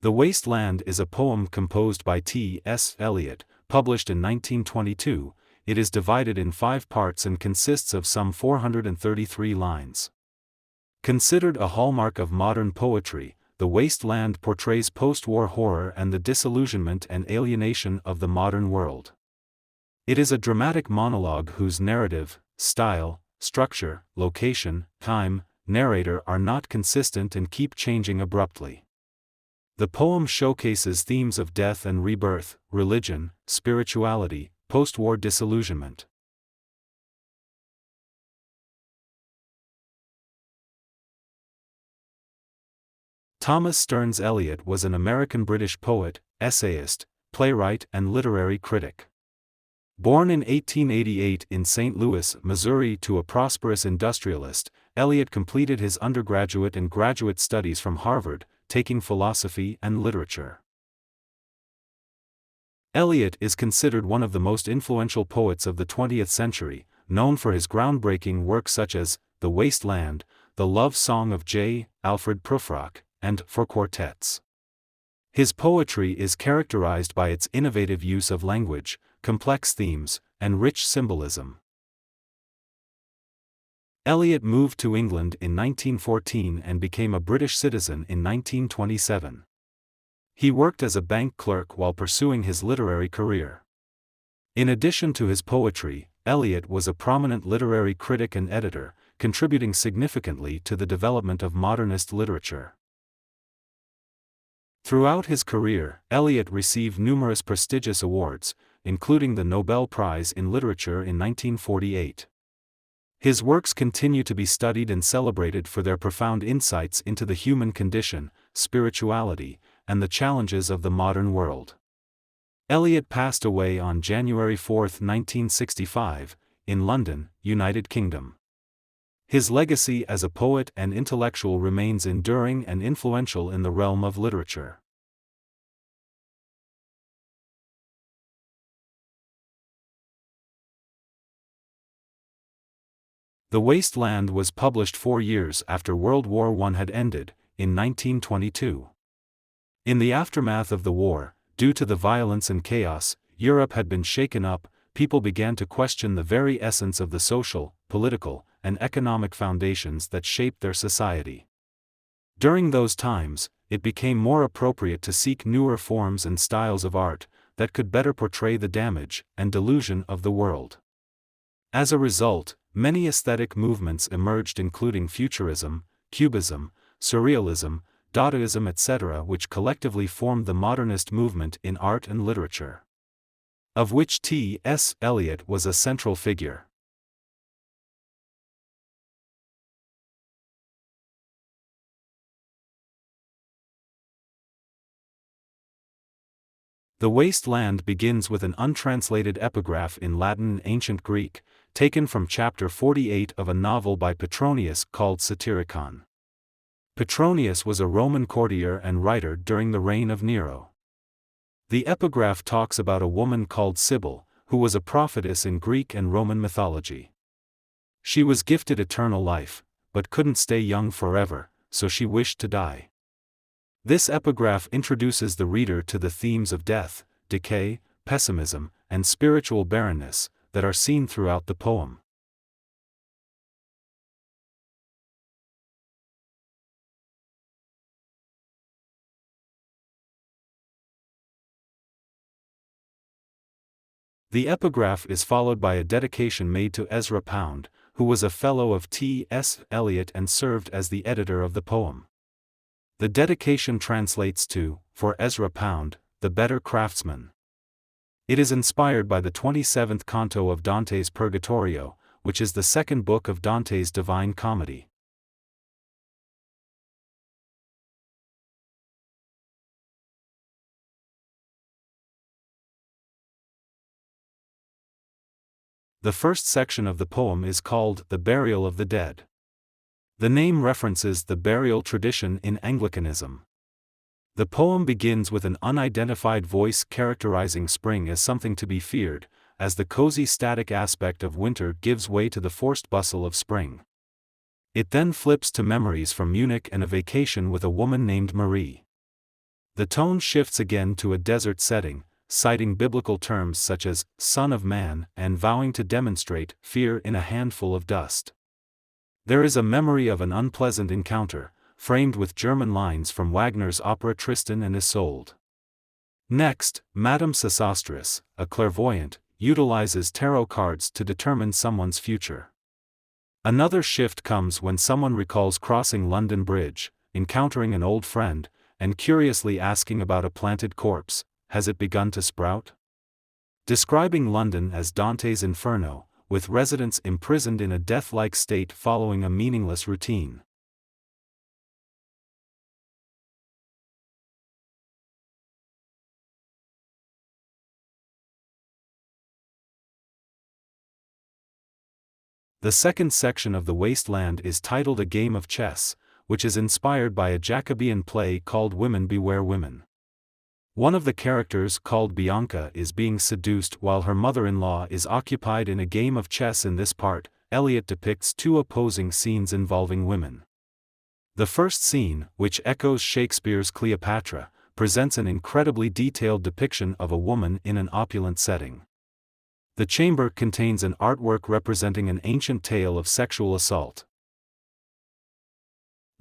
The Waste Land is a poem composed by T.S. Eliot, published in 1922. It is divided in 5 parts and consists of some 433 lines. Considered a hallmark of modern poetry, The Waste Land portrays post-war horror and the disillusionment and alienation of the modern world. It is a dramatic monologue whose narrative, style, structure, location, time, narrator are not consistent and keep changing abruptly. The poem showcases themes of death and rebirth, religion, spirituality, post-war disillusionment. Thomas Stearns Eliot was an American-British poet, essayist, playwright and literary critic. Born in 1888 in St. Louis, Missouri to a prosperous industrialist, Eliot completed his undergraduate and graduate studies from Harvard, taking philosophy and literature. Eliot is considered one of the most influential poets of the 20th century, known for his groundbreaking works such as The Waste Land, The Love Song of J. Alfred Prufrock, and For Quartets. His poetry is characterized by its innovative use of language, complex themes, and rich symbolism. Eliot moved to England in 1914 and became a British citizen in 1927. He worked as a bank clerk while pursuing his literary career. In addition to his poetry, Eliot was a prominent literary critic and editor, contributing significantly to the development of modernist literature. Throughout his career, Eliot received numerous prestigious awards, including the Nobel Prize in Literature in 1948. His works continue to be studied and celebrated for their profound insights into the human condition, spirituality, and the challenges of the modern world. Eliot passed away on January 4, 1965, in London, United Kingdom. His legacy as a poet and intellectual remains enduring and influential in the realm of literature. The Waste Land was published 4 years after World War I had ended, in 1922. In the aftermath of the war, due to the violence and chaos, Europe had been shaken up. People began to question the very essence of the social, political, and economic foundations that shaped their society. During those times, it became more appropriate to seek newer forms and styles of art that could better portray the damage and delusion of the world. As a result, many aesthetic movements emerged, including Futurism, Cubism, Surrealism, Dadaism, etc., which collectively formed the modernist movement in art and literature, of which T.S. Eliot was a central figure. The Waste Land begins with an untranslated epigraph in Latin and Ancient Greek, taken from chapter 48 of a novel by Petronius called Satyricon. Petronius was a Roman courtier and writer during the reign of Nero. The epigraph talks about a woman called Sibyl, who was a prophetess in Greek and Roman mythology. She was gifted eternal life, but couldn't stay young forever, so she wished to die. This epigraph introduces the reader to the themes of death, decay, pessimism, and spiritual barrenness that are seen throughout the poem. The epigraph is followed by a dedication made to Ezra Pound, who was a fellow of T.S. Eliot and served as the editor of the poem. The dedication translates to, "For Ezra Pound, the better craftsman." It is inspired by the 27th canto of Dante's Purgatorio, which is the second book of Dante's Divine Comedy. The first section of the poem is called The Burial of the Dead. The name references the burial tradition in Anglicanism. The poem begins with an unidentified voice characterizing spring as something to be feared, as the cozy static aspect of winter gives way to the forced bustle of spring. It then flips to memories from Munich and a vacation with a woman named Marie. The tone shifts again to a desert setting, citing biblical terms such as Son of Man and vowing to demonstrate fear in a handful of dust. There is a memory of an unpleasant encounter, framed with German lines from Wagner's opera Tristan and Isolde. Next, Madame Sosostris, a clairvoyant, utilizes tarot cards to determine someone's future. Another shift comes when someone recalls crossing London Bridge, encountering an old friend, and curiously asking about a planted corpse. Has it begun to sprout? Describing London as Dante's Inferno, with residents imprisoned in a death-like state following a meaningless routine. The second section of The Wasteland is titled A Game of Chess, which is inspired by a Jacobean play called Women Beware Women. One of the characters, called Bianca, is being seduced while her mother-in-law is occupied in a game of chess. In this part, Eliot depicts two opposing scenes involving women. The first scene, which echoes Shakespeare's Cleopatra, presents an incredibly detailed depiction of a woman in an opulent setting. The chamber contains an artwork representing an ancient tale of sexual assault.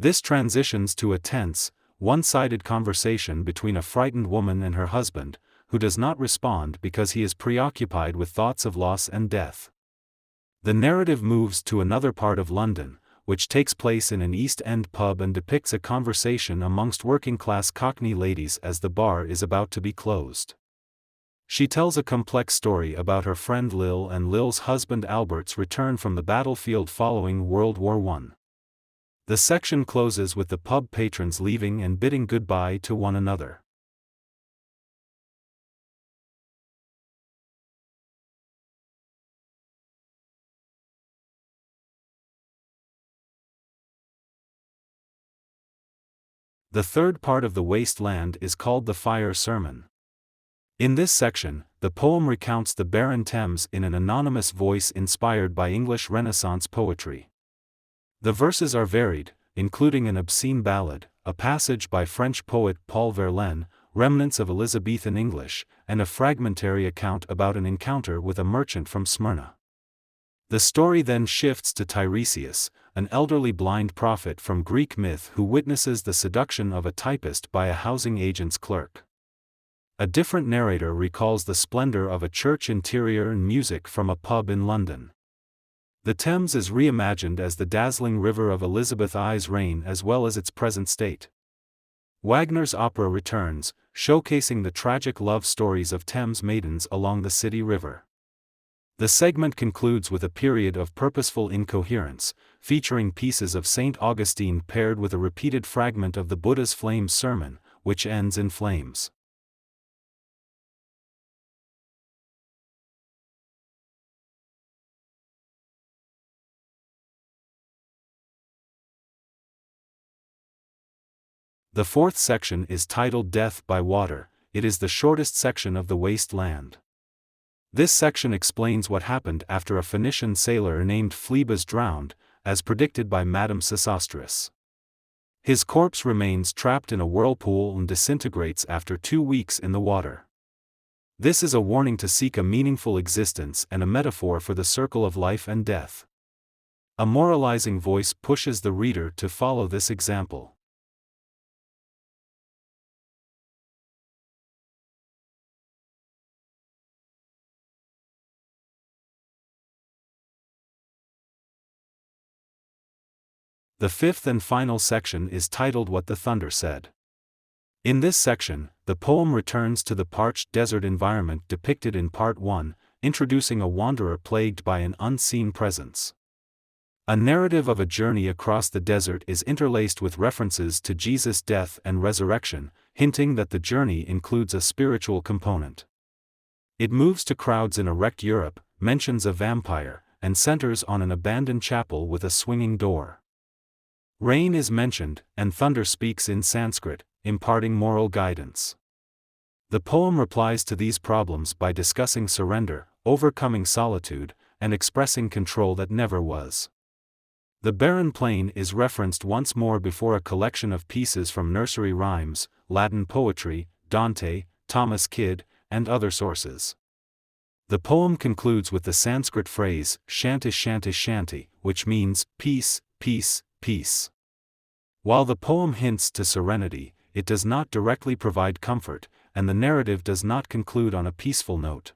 This transitions to a tense, one-sided conversation between a frightened woman and her husband, who does not respond because he is preoccupied with thoughts of loss and death. The narrative moves to another part of London, which takes place in an East End pub and depicts a conversation amongst working-class Cockney ladies as the bar is about to be closed. She tells a complex story about her friend Lil and Lil's husband Albert's return from the battlefield following World War I. The section closes with the pub patrons leaving and bidding goodbye to one another. The third part of The Wasteland is called The Fire Sermon. In this section, the poem recounts the barren Thames in an anonymous voice inspired by English Renaissance poetry. The verses are varied, including an obscene ballad, a passage by French poet Paul Verlaine, remnants of Elizabethan English, and a fragmentary account about an encounter with a merchant from Smyrna. The story then shifts to Tiresias, an elderly blind prophet from Greek myth who witnesses the seduction of a typist by a housing agent's clerk. A different narrator recalls the splendor of a church interior and music from a pub in London. The Thames is reimagined as the dazzling river of Elizabeth I's reign as well as its present state. Wagner's opera returns, showcasing the tragic love stories of Thames maidens along the city river. The segment concludes with a period of purposeful incoherence, featuring pieces of St. Augustine paired with a repeated fragment of the Buddha's Flame Sermon, which ends in flames. The fourth section is titled Death by Water. It is the shortest section of The Wasteland. This section explains what happened after a Phoenician sailor named Phlebas drowned, as predicted by Madame Sosostris. His corpse remains trapped in a whirlpool and disintegrates after 2 weeks in the water. This is a warning to seek a meaningful existence and a metaphor for the circle of life and death. A moralizing voice pushes the reader to follow this example. The fifth and final section is titled What the Thunder Said. In this section, the poem returns to the parched desert environment depicted in Part 1, introducing a wanderer plagued by an unseen presence. A narrative of a journey across the desert is interlaced with references to Jesus' death and resurrection, hinting that the journey includes a spiritual component. It moves to crowds in a wrecked Europe, mentions a vampire, and centers on an abandoned chapel with a swinging door. Rain is mentioned, and thunder speaks in Sanskrit, imparting moral guidance. The poem replies to these problems by discussing surrender, overcoming solitude, and expressing control that never was. The barren plain is referenced once more before a collection of pieces from nursery rhymes, Latin poetry, Dante, Thomas Kyd, and other sources. The poem concludes with the Sanskrit phrase, shanti shanti shanti, which means, peace, peace, peace. While the poem hints to serenity, it does not directly provide comfort, and the narrative does not conclude on a peaceful note.